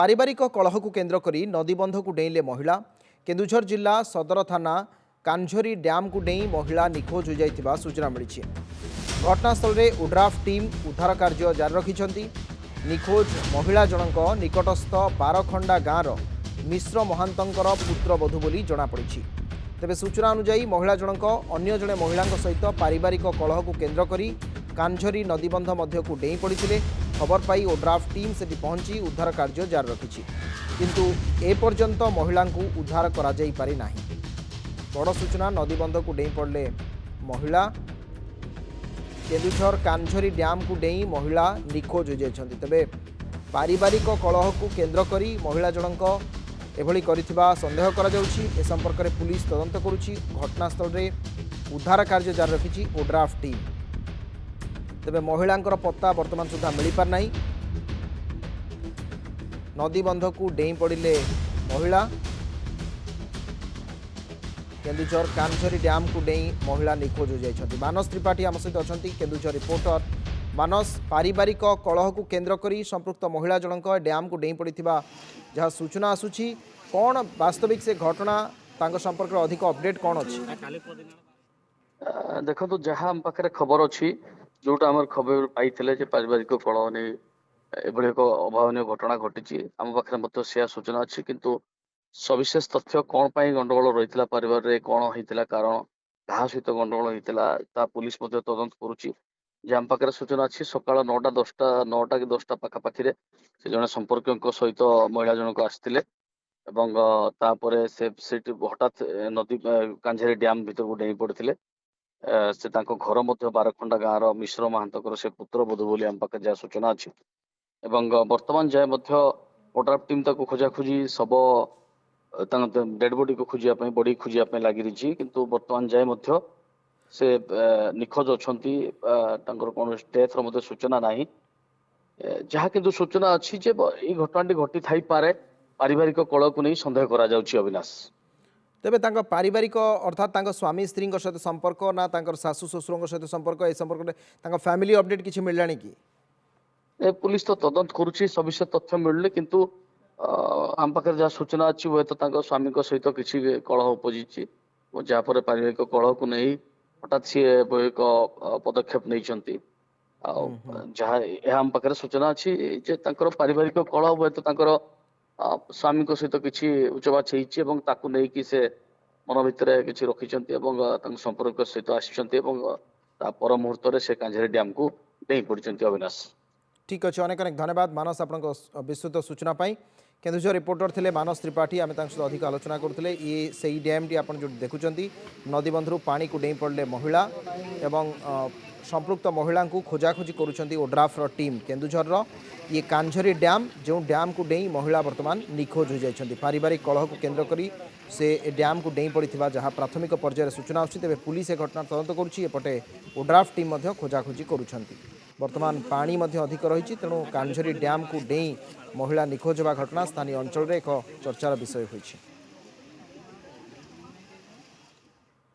पारिवारिक कलह को केन्द्र करी नदीबंध को डेइले महिला। केन्दुझर जिला सदर थाना कांझोरी डैम को डेई महिला निखोज हो जाइतिबा सूचना मिली। घटनास्थल में ओड्राफ टीम उद्धार कार्य जारी रखिंट। निखोज महिला जनक निकटस्थ बारखंडा गाँवर मिश्र महांतर पुत्रवधू बोली जमापड़ी। तेबे सूचना अनुसार महिला जनक अन्य जड़े महिला सहित पारिवारिक कलह को केन्द्र करी कांझोरी नदीबंध मध्य को डेई पड़ते। खबर पाई ओड्राफ टीम से पहुंची उद्धार कार्य जारी रखी, किंतु एपर्यंत महिला को उद्धार करा जाई पारि नाही। बड़ सूचना नदीबंध को डेई पड़े महिला। केन्दुझर कांझोरी डैम को डेई महिला निखोज हो जाइछन्ति। तेबे पारिवारिक कलह को केन्द्र करी महिला जनक एभली करिथिबा संदेह करा जाउछि। ए संपर्क में पुलिस तदंत करुछि। घटनास्थल में उद्धार कार्य जारी रखिछि ओड्राफ टीम। तेबे महिलांकर पत्ता वर्तमान सुधा मिल पार नहीं। नदीबंध को डेई पड़े महिला। केन्दुझर कांझोरी डैम को डेई महिला निखोज हो जाइछन्ति। मानस त्रिपाठी आम सहित अच्छा। केन्दुझर रिपोर्टर मानस, पारिवारिक कलह को केन्द्र करी संपृक्त महिला जनक डैम को डेई पड़ता जहाँ सूचना आसुछि, कौन वास्तविक से घटना तांको संपर्क में अधिक अपडेट कौन अच्छी? देखो तो जहाँ आम पाखे खबर अच्छी, जोटा आम खबर पाई पारिवारिक कलह नहीं एभली एक अभावन घटना घटी आम पाखे से सूचना अच्छी, किंतु सविशेष तथ्य कौन पाई गंडगोल रही परिवार रे कौन होता कारण क्या सहित गंडगोल होता पुलिस तदंत करुच्ची। आम पाखे सूचना अच्छी सकाल 9टा कि 10टा पाखापाखि से जड़े संपर्क सहित महिला जनक आसते तापर से हठात नदी कांझेरी डैम भीतर को डेई पड़ते। से घर बारखंडा गाँव मिश्र महांतर से पुत्रवधू बोली आम पाखे जहाँ सूचना अच्छी। वर्तमान जाए ओड्राफ टीम खोजाखोजी सब डेड बॉडी को खोजापी बॉडी खोजापी लगी रही, किंतु वर्तमान जाए से निखोज अच्छा कौन डेथ सूचना ना जहाँ किंतु सूचना अच्छी जे ये घटना घटी थाई पारे पारिवारिक कलह को नहीं संदेह करा जाउछि। अविनाश, तेबे तांका पारिवारिक अर्थात तांका स्वामी स्त्री सहित संपर्क ना तांकर सासु ससुर सहित संपर्क ए संपर्क में तांका फैमिली अपडेट किछि मिललानी कि? पुलिस तो तदंत करुच्ची सविशेष तथ्य मिलले, किंतु आम पाखे जहाँ सूचना अच्छी हुए तो स्वामी सहित किसी कलह उपजी जहाँपर पारिवारिक कलह को नहीं हठात सी एक पदक्षेप नहीं जहाँ आम पाखे सूचना अच्छी जे पारिवारिक कलह हुए तो स्वामी सहित किसी उच्चबाच होती से मन भितर किसी रखिंट संपर्क सहित आसी पर मुहूर्त से कांझेरी डैम को डेई पड़ते। अविनाश, ठीक अच्छे, अनेक अनेक धन्यवाद मानस आप विस्तृत सूचना पाई। केन्दुझर रिपोर्टर थे मानस त्रिपाठी, आम सहित अधिक आलोचना करते। ये से डैम टी आप जो देखुं नदीबंधु पानी को डेई पड़े महिला एवं संपृक्त महिला को खोजाखोजी करुँच ओड्राफ्र टीम। केन्दुझर ये कांझोरी डैम जो डैम को डेई महिला वर्तमान निखोज हो जाती। पारिवारिक कलह को केन्द्र करी से डैम को डेई पड़ता जहाँ प्राथमिक पर्यायर सूचना आसुछि। तेबे पुलिस ए घटना तदंत करुच्ची। एपटे ओड्राफ टीम खोजाखोजी करुछंती। वर्तमान पानी अधिक रही, तेणु कांझोरी डैम को डेई महिला निखोज होगा घटना स्थानीय अंचल में एक चर्चार विषय होइछि।